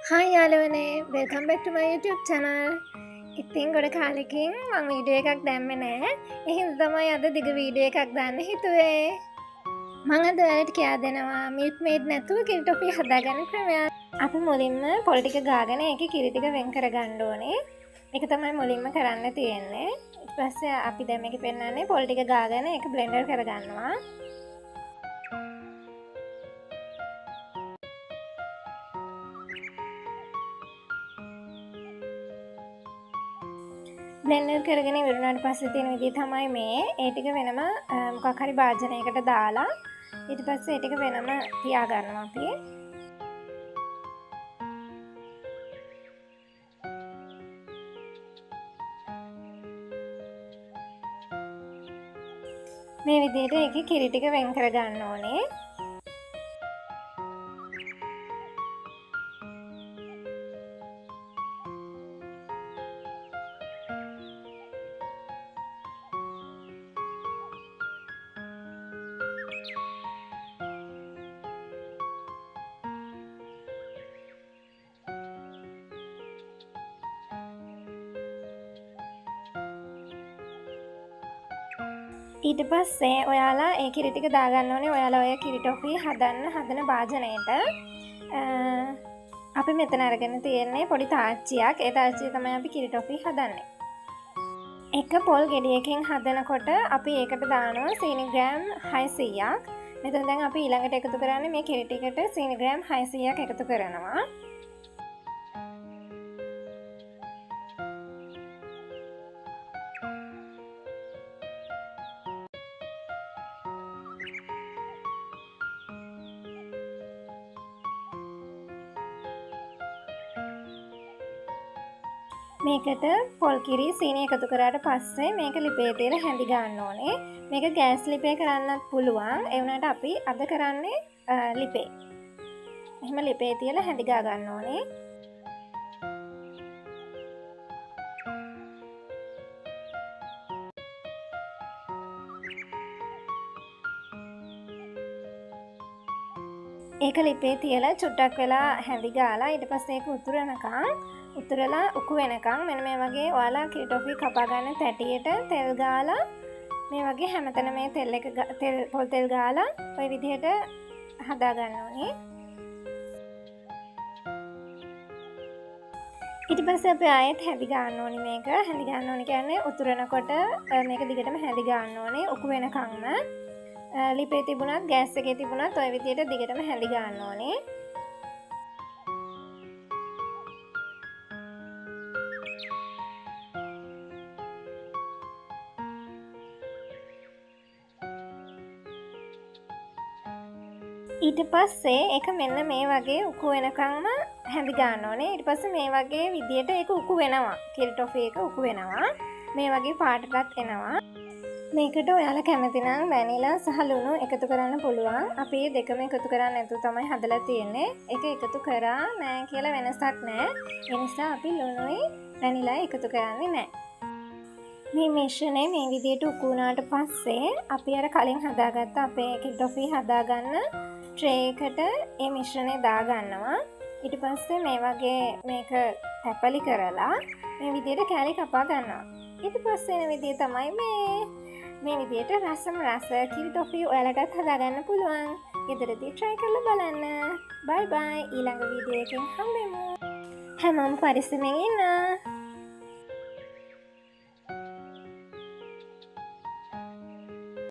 Hi යාළුවනේ welcome back to my YouTube channel. ඉතින් ගොඩ කාලෙකින් මම වීඩියෝ එකක් දැම්මේ නෑ. ඒ හින්දා තමයි අද දිග වීඩියෝ එකක් දාන්න හිතුවේ. මම අද ඔයාලට කියා දෙනවා milk maid නැතුව කිරි ටොෆි හදාගන්න ක්‍රමයක්. අපි මුලින්ම පොල් ටික ගාගෙන ඒකේ කිරි ටික වෙන් කරගන්න ඕනේ. ඒක තමයි මුලින්ම කරන්න තියෙන්නේ. ඊට පස්සේ අපි දැන් මේකේ පෙන්නන්නේ පොල් ටික ගාගෙන ඒක බ්ලෙන්ඩර් කරගන්නවා. බ්ලෙන්ඩර් කරගෙන ඉවරුණාට පස්සේ තියෙන විදිහ තමයි මේ. ඒ ටික වෙනම මොකක් හරි භාජනයකට දාලා ඊට පස්සේ ඒ ටික වෙනම තියා ගන්නවා අපි. මේ විදිහට ඒකේ කිරි ටික වෙන් කර ගන්න ඕනේ. ඊට පස්සේ ඔයාලා ඒ කිරි ටික දාගන්න ඕනේ ඔයාලා ඔය කිරි ටොෆි හදන භාජනයට. අපි මෙතන අරගෙන තියෙන්නේ පොඩි තාච්චියක්. ඒ තාච්චිය තමයි අපි කිරි ටොෆි හදන්නේ. එක පොල් ගෙඩියකින් හදනකොට අපි ඒකට දානවා සීනි ග්‍රෑම් 600ක්. මෙතන දැන් අපි ඊළඟට එකතු කරන්නේ මේ කිරි ටිකට සීනි ග්‍රෑම් 600ක් එකතු කරනවා. මේකට පොල් කිරි සීනි එකතු කරාට පස්සේ මේක ලිපේ තියලා හැඳි ගන්න ඕනේ. මේක ගෑස් ලිපේ කරන්නත් පුළුවන්. ඒ වුණාට අපි අද කරන්නේ ලිපේ. එහෙම ලිපේ තියලා හැඳි ගා ගන්න ඕනේ. ඒක ලිපේ තියලා චුට්ටක් වෙලා හැඳි ගාලා ඊට පස්සේ ඒක උතුරලා උකු වෙනකන් මෙන්න මේ වගේ ඔයාලා කිරි ටොෆි කපා ගන්න තැටියට තෙල් ගාලා මේ වගේ හැමතැන මේ පොල් තෙල් ගාලා ඔය විදිහට හදා ගන්න ඕනේ. ඊට පස්සේ අපි ආයෙත් හැඳි ගන්න ඕනේ මේක. හැඳි ගන්න ඕනේ කියන්නේ උතුරනකොට මේක දිගටම හැඳි ගන්න ඕනේ උකු වෙනකන්ම. ලිපේ තිබුණත් ගෑස් එකේ තිබුණත් ඔය විදිහට දිගටම හැඳි ගන්න ඕනේ. ඊට පස්සේ ඒක මෙන්න මේ වගේ උකු වෙනකන්ම හැඳි ගන්න ඕනේ. ඊට පස්සේ මේ වගේ විදියට ඒක උකු වෙනවා. කිරි ටොෆි එක උකු වෙනවා. මේ වගේ පාටටත් එනවා. මේකට ඔයාලා කැමති නම් වැනිලා සහ ලුණු එකතු කරන්න පුළුවන්. අපි දෙකම එකතු කරන්නේ නැතුව තමයි හදලා තියෙන්නේ. ඒක එකතු කරා නෑ කියලා වෙනසක් නෑ. ඒ නිසා අපි ලුණුයි වැනිලා එකතු කරන්නේ නෑ. මේ මිශ්‍රණය මේ විදියට උකු වුණාට පස්සේ අපි අර කලින් හදාගත්ත අපේ කිරි ටොෆි හදාගන්න ට්‍රේ එකට මේ මිශ්‍රණය දාගන්නවා. ඊට පස්සේ මේ වගේ මේක තැපලි කරලා මේ විදියට කෑලි කපා ගන්නවා. ඊට පස්සේ එන විදිය තමයි මේ විදියට රස කිරි ටොෆි ඔයාලටත් හදාගන්න පුළුවන්. ගෙදරදී try කරලා බලන්න. bye bye ඊළඟ වීඩියෝ එකෙන් හම්බෙමු. හැමෝම පරිස්සමෙන් ඉන්න.